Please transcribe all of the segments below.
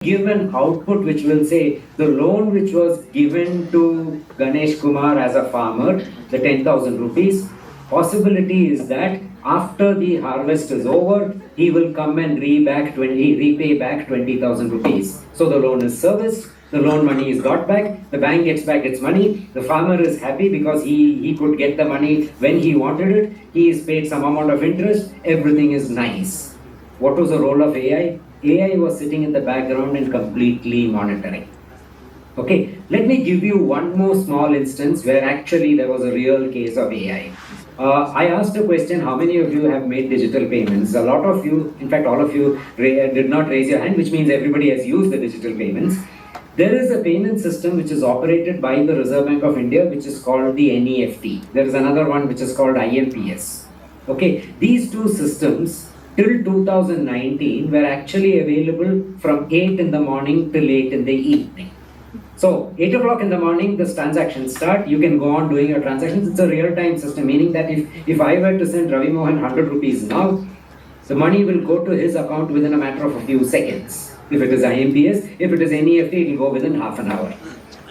give an output which will say the loan which was given to Ganesh Kumar as a farmer, the 10,000 rupees, possibility is that after the harvest is over, he will come and repay back 20,000 rupees. So the loan is serviced, the loan money is got back, the bank gets back its money, the farmer is happy because he could get the money when he wanted it, he is paid some amount of interest, everything is nice. What was the role of AI? AI was sitting in the background and completely monitoring. Okay, let me give you one more small instance where actually there was a real case of AI. I asked a question, how many of you have made digital payments? A lot of you, in fact all of you did not raise your hand, which means everybody has used the digital payments. There is a payment system which is operated by the Reserve Bank of India, which is called the NEFT. There is another one which is called IMPS. Okay, these two systems till 2019 were actually available from 8 in the morning till 8 in the evening. So 8 o'clock in the morning, this transactions start, you can go on doing your transactions. It's a real-time system, meaning that if I were to send Ravi Mohan 100 rupees now, the money will go to his account within a matter of a few seconds. If it is IMPS, if it is NEFT, it will go within half an hour.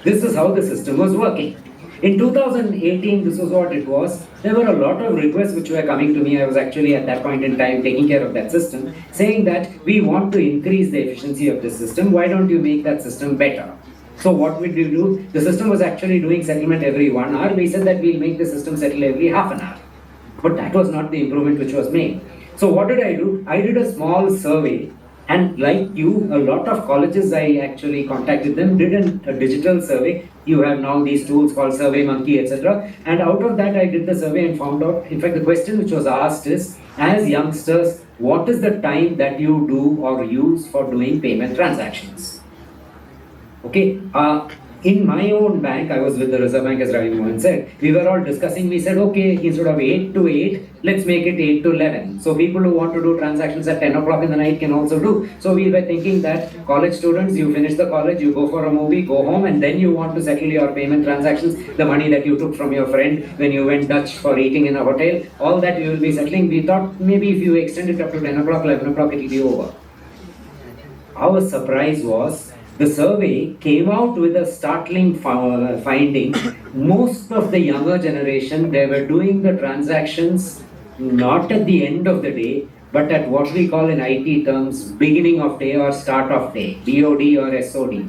This is how the system was working. In 2018, this was what it was. There were a lot of requests which were coming to me. I was actually at that point in time taking care of that system, saying that we want to increase the efficiency of this system. Why don't you make that system better? So what would we do? The system was actually doing settlement every 1 hour. We said that we'll make the system settle every half an hour. But that was not the improvement which was made. So what did I do? I did a small survey. And like you, a lot of colleges, I actually contacted them, did a digital survey. You have now these tools called SurveyMonkey, etc. And out of that, I did the survey and found out, in fact, the question which was asked is, as youngsters, what is the time that you do or use for doing payment transactions? Okay, in my own bank, I was with the Reserve Bank, as Ravi Mohan said, we were all discussing, we said, okay, instead of 8 to 8, let's make it 8 to 11. So people who want to do transactions at 10 o'clock in the night can also do. So we were thinking that college students, you finish the college, you go for a movie, go home, and then you want to settle your payment transactions, the money that you took from your friend when you went Dutch for eating in a hotel, all that you will be settling. We thought maybe if you extend it up to 10 o'clock, 11 o'clock, it will be over. Our surprise was, the survey came out with a startling finding. Most of the younger generation, they were doing the transactions not at the end of the day, but at what we call in IT terms, beginning of day or start of day, BOD or SOD.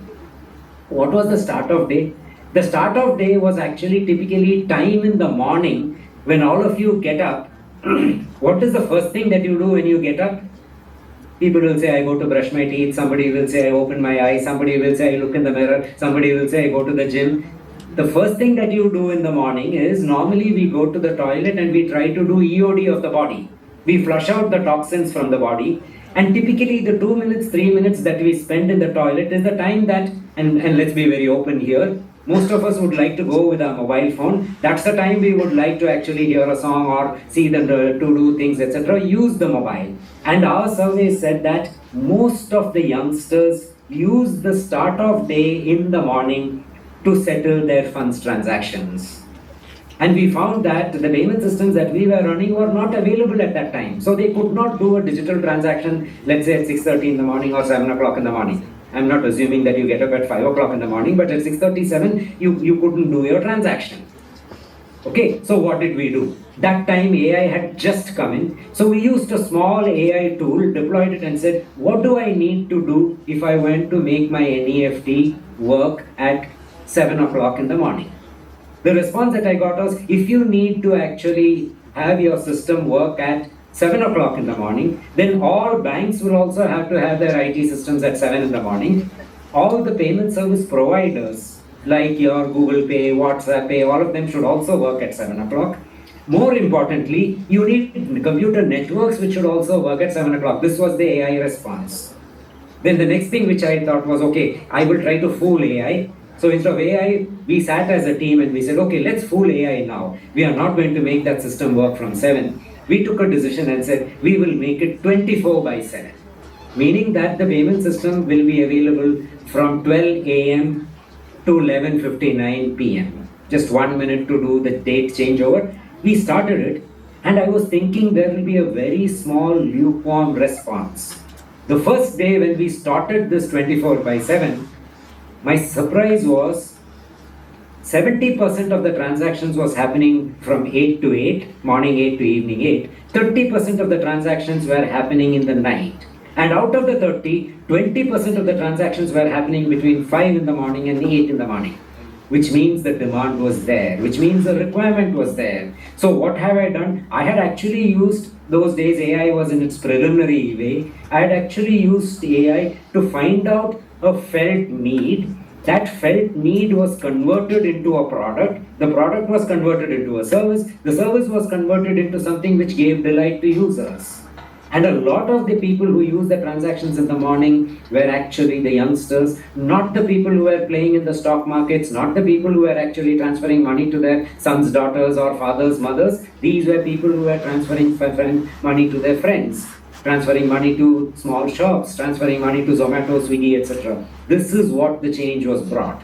What was the start of day? The start of day was actually typically time in the morning when all of you get up. What is the first thing that you do when you get up? People will say, I go to brush my teeth. Somebody will say, I open my eyes. Somebody will say, I look in the mirror. Somebody will say, I go to the gym. The first thing that you do in the morning is, normally we go to the toilet and we try to do EOD of the body. We flush out the toxins from the body. And typically the 2 minutes, 3 minutes that we spend in the toilet is the time that, and let's be very open here, most of us would like to go with our mobile phone. That's the time we would like to actually hear a song or see the to-do things, etc. Use the mobile. And our survey said that most of the youngsters use the start of day in the morning to settle their funds transactions. And we found that the payment systems that we were running were not available at that time. So they could not do a digital transaction, let's say at 6:30 in the morning or 7 o'clock in the morning. I'm not assuming that you get up at 5 o'clock in the morning, but at 6:37, you couldn't do your transaction. Okay, so what did we do? That time AI had just come in. So we used a small AI tool, deployed it and said, what do I need to do if I want to make my NEFT work at 7 o'clock in the morning? The response that I got was, if you need to actually have your system work at 7 o'clock in the morning, then all banks will also have to have their IT systems at 7 in the morning. All the payment service providers, like your Google Pay, WhatsApp Pay, all of them should also work at 7 o'clock. More importantly, you need computer networks which should also work at 7 o'clock. This was the AI response. Then the next thing which I thought was, okay, I will try to fool AI. So instead of AI, we sat as a team and we said, okay, let's fool AI now. We are not going to make that system work from 7. We took a decision and said, we will make it 24/7. Meaning that the payment system will be available from 12 a.m. to 11:59 p.m. Just 1 minute to do the date changeover. We started it, and I was thinking there will be a very small lukewarm response. The first day when we started this 24/7, my surprise was 70% of the transactions was happening from 8 to 8, morning 8 to evening 8. 30% of the transactions were happening in the night. And out of the 30, 20% of the transactions were happening between 5 in the morning and 8 in the morning. Which means the demand was there, which means the requirement was there. So what have I done? I had actually used, those days AI was in its preliminary way, I had actually used AI to find out a felt need. That felt need was converted into a product. The product was converted into a service. The service was converted into something which gave delight to users. And a lot of the people who use the transactions in the morning were actually the youngsters, not the people who were playing in the stock markets, not the people who were actually transferring money to their sons, daughters, or fathers, mothers. These were people who were transferring money to their friends, transferring money to small shops, transferring money to Zomato, Swiggy, etc. This is what the change was brought.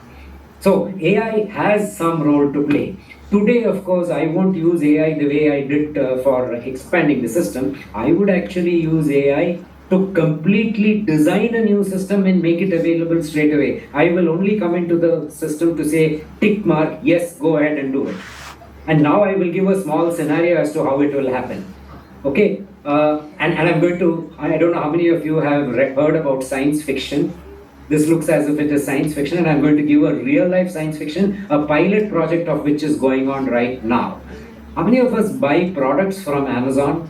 So AI has some role to play. Today, of course, I won't use AI the way I did for expanding the system. I would actually use AI to completely design a new system and make it available straight away. I will only come into the system to say, tick mark, yes, go ahead and do it. And now I will give a small scenario as to how it will happen. Okay, and I'm going to, I don't know how many of you have heard about science fiction. This looks as if it is science fiction, and I'm going to give a real life science fiction, a pilot project of which is going on right now. How many of us buy products from Amazon?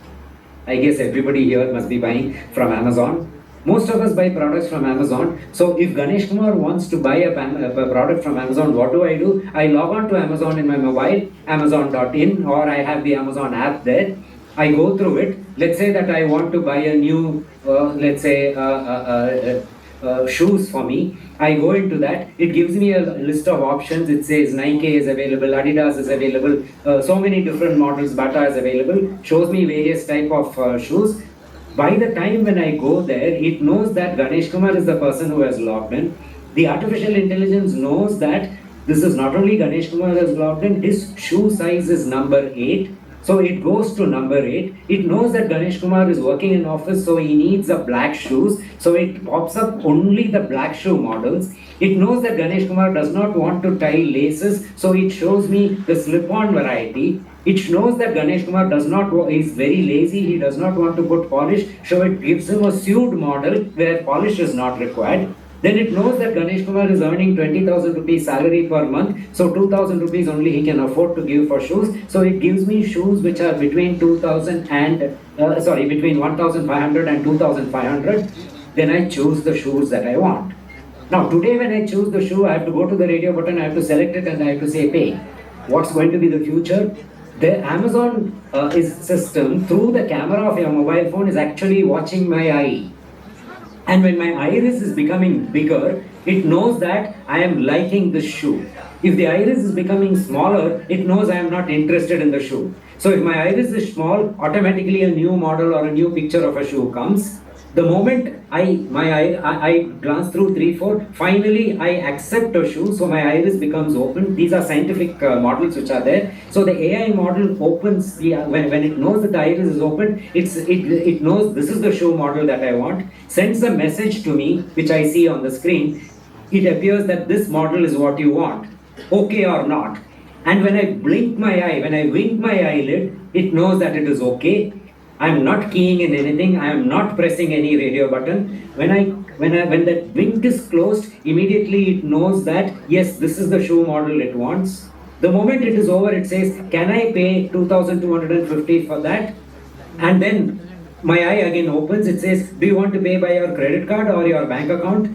I guess everybody here must be buying from Amazon. Most of us buy products from Amazon. So if Ganesh Kumar wants to buy a product from Amazon, what do? I log on to Amazon in my mobile, amazon.in, or I have the Amazon app there. I go through it. Let's say that I want to buy a new, shoes for me. I go into that. It gives me a list of options. It says Nike is available, Adidas is available, so many different models, Bata is available. Shows me various type of shoes. By the time when I go there, it knows that Ganesh Kumar is the person who has logged in. The artificial intelligence knows that this is not only Ganesh Kumar has logged in, his shoe size is number 8. So it goes to number 8. It knows that Ganesh Kumar is working in office, so he needs a black shoes. So it pops up only the black shoe models. It knows that Ganesh Kumar does not want to tie laces, so it shows me the slip-on variety. It knows that Ganesh Kumar is very lazy, he does not want to put polish, so it gives him a sewed model where polish is not required. Then it knows that Ganesh Kumar is earning 20,000 rupees salary per month, so 2,000 rupees only he can afford to give for shoes. So it gives me shoes which are between between 1,500 and 2,500. Then I choose the shoes that I want. Now today when I choose the shoe, I have to go to the radio button, I have to select it, and I have to say pay. What's going to be the future? The Amazon system through the camera of your mobile phone is actually watching my eye. And when my iris is becoming bigger, it knows that I am liking the shoe. If the iris is becoming smaller, it knows I am not interested in the shoe. So if my iris is small, automatically a new model or a new picture of a shoe comes. The moment I glance through 3, 4, finally I accept a shoe, so my iris becomes open. These are scientific models which are there. So the AI model opens, when it knows that the iris is open, it knows this is the shoe model that I want, sends a message to me, which I see on the screen. It appears that this model is what you want, okay or not. And when I blink my eye, when I wink my eyelid, it knows that it is okay. I am not keying in anything. I am not pressing any radio button. When that wink is closed, immediately it knows that yes, this is the shoe model it wants. The moment it is over, it says, "Can I pay 2,250 for that?" And then my eye again opens. It says, "Do you want to pay by your credit card or your bank account?"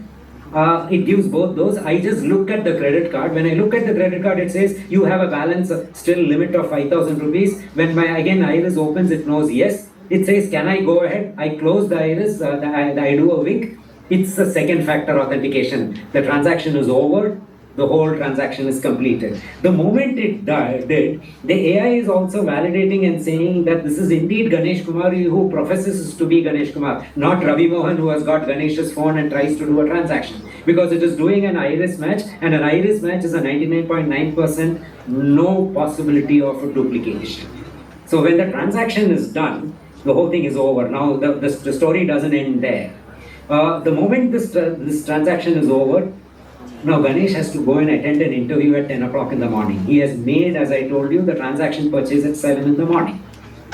It gives both those. I just look at the credit card. When I look at the credit card, it says you have a balance still limit of 5,000 rupees. When my iris opens, it knows yes. It says, "Can I go ahead?" I close the iris. I do a wink. It's a second factor authentication. The transaction is over. The whole transaction is completed. The moment it did, the AI is also validating and saying that this is indeed Ganesh Kumar who professes to be Ganesh Kumar, not Ravi Mohan who has got Ganesh's phone and tries to do a transaction. Because it is doing an iris match, and an iris match is a 99.9% no possibility of a duplication. So when the transaction is done, the whole thing is over. Now the story doesn't end there. The moment this transaction is over, now Ganesh has to go and attend an interview at 10 o'clock in the morning. He has made, as I told you, the transaction purchase at 7 in the morning.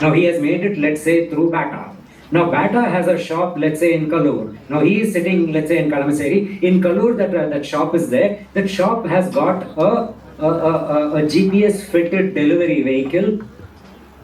Now he has made it, let's say, through Bata. Now Bata has a shop, let's say, in Kallur. Now he is sitting, let's say, in Kalamassery. In Kallur, that shop is there. That shop has got a GPS fitted delivery vehicle.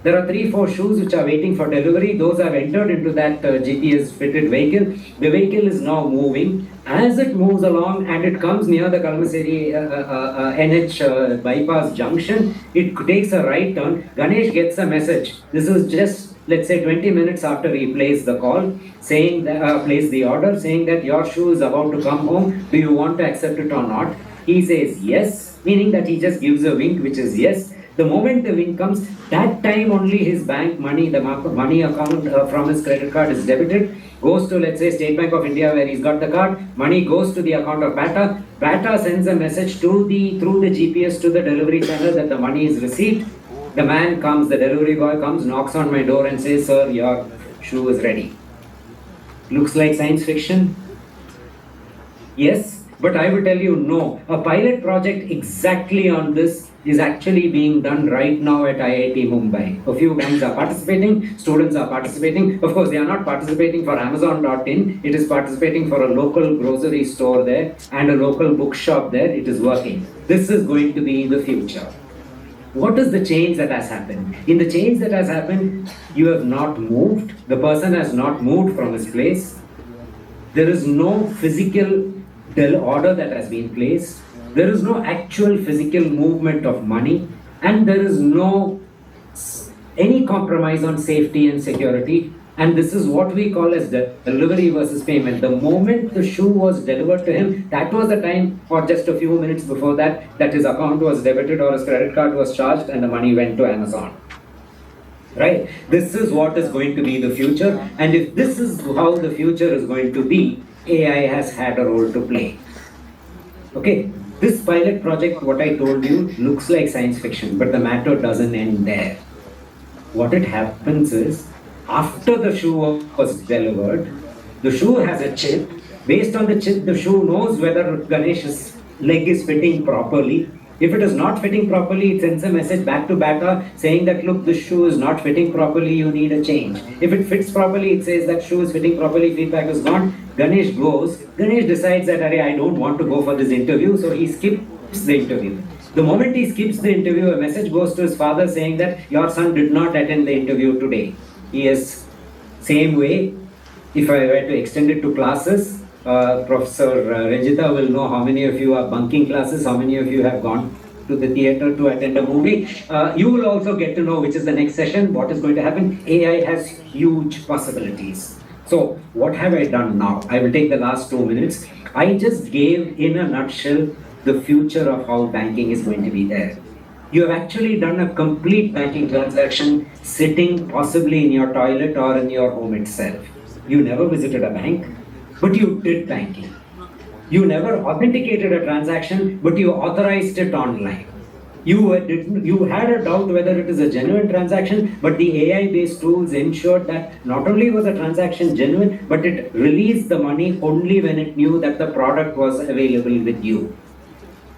There are 3-4 shoes which are waiting for delivery. Those have entered into that GPS fitted vehicle. The vehicle is now moving. As it moves along and it comes near the Kalamassery NH bypass junction, it takes a right turn. Ganesh gets a message. This is just, let's say, 20 minutes after he placed the call, saying that, placed the order, saying that your shoe is about to come home. Do you want to accept it or not? He says yes, meaning that he just gives a wink, which is yes. The moment the wink comes, that time only his bank money, the money account from his credit card is debited, goes to, let's say, State Bank of India where he's got the card, money goes to the account of Bata. Bata sends a message through the GPS to the delivery channel that the money is received. The man comes, the delivery boy comes, knocks on my door and says, sir, your shoe is ready. Looks like science fiction? Yes, but I will tell you no. A pilot project exactly on this is actually being done right now at IIT Mumbai. A few banks are participating, students are participating. Of course, they are not participating for Amazon.in. It is participating for a local grocery store there and a local bookshop there. It is working. This is going to be the future. What is the change that has happened? In the change that has happened, you have not moved. The person has not moved from his place. There is no physical order that has been placed. There is no actual physical movement of money, and there is no any compromise on safety and security. And this is what we call as the delivery versus payment. The moment the shoe was delivered to him, that was the time, or just a few minutes before that, that his account was debited or his credit card was charged and the money went to Amazon. Right? This is what is going to be the future. And if this is how the future is going to be, AI has had a role to play. Okay? This pilot project, what I told you, looks like science fiction, but the matter doesn't end there. What it happens is, after the shoe was delivered, the shoe has a chip. Based on the chip, the shoe knows whether Ganesh's leg is fitting properly. If it is not fitting properly, it sends a message back to Bata saying that, look, this shoe is not fitting properly, you need a change. If it fits properly, it says that shoe is fitting properly, feedback is gone. Ganesh goes. Ganesh decides that, I don't want to go for this interview, so he skips the interview. The moment he skips the interview, a message goes to his father saying that your son did not attend the interview today. He is same way. If I were to extend it to classes, Professor Ranjita will know how many of you are bunking classes, how many of you have gone to the theatre to attend a movie. You will also get to know which is the next session, what is going to happen. AI has huge possibilities. So what have I done now? I will take the last 2 minutes. I just gave in a nutshell the future of how banking is going to be there. You have actually done a complete banking transaction sitting possibly in your toilet or in your home itself. You never visited a bank, but you did banking. You never authenticated a transaction, but you authorized it online. You had a doubt whether it is a genuine transaction, but the AI-based tools ensured that not only was the transaction genuine, but it released the money only when it knew that the product was available with you.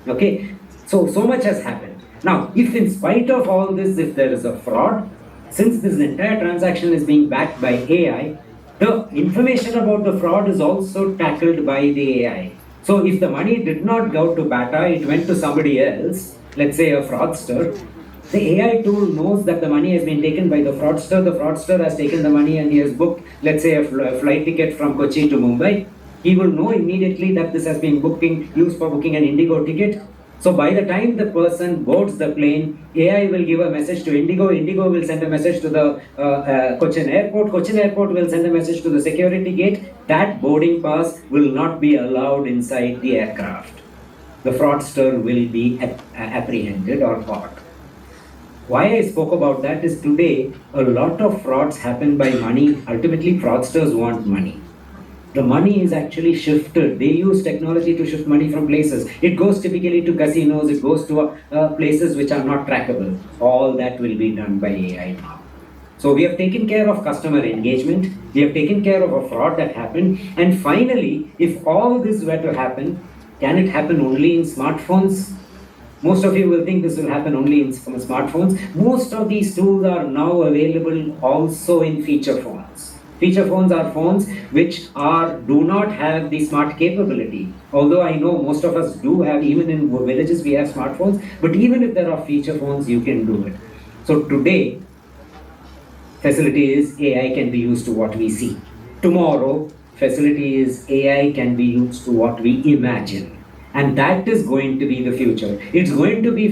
Okay, so much has happened. Now, if in spite of all this, if there is a fraud, since this entire transaction is being backed by AI, the information about the fraud is also tackled by the AI. So if the money did not go to Bata, it went to somebody else, let's say a fraudster, the AI tool knows that the money has been taken by the fraudster has taken the money and he has booked, let's say, a flight ticket from Kochi to Mumbai. He will know immediately that this has been used for booking an Indigo ticket. So by the time the person boards the plane, AI will give a message to Indigo. Indigo will send a message to the Cochin Airport. Cochin Airport will send a message to the security gate. That boarding pass will not be allowed inside the aircraft. The fraudster will be apprehended or caught. Why I spoke about that is today a lot of frauds happen by money. Ultimately, fraudsters want money. The money is actually shifted. They use technology to shift money from places. It goes typically to casinos, it goes to places which are not trackable. All that will be done by AI now. So we have taken care of customer engagement, we have taken care of a fraud that happened, and finally, if all this were to happen, can it happen only in smartphones? Most of you will think this will happen only in smartphones. Most of these tools are now available also in feature phones. Feature phones are phones which do not have the smart capability. Although I know most of us do have, even in villages we have smartphones, but even if there are feature phones, you can do it. So today, facility is AI can be used to what we see. Tomorrow, facility is AI can be used to what we imagine. And that is going to be the future. It's going to be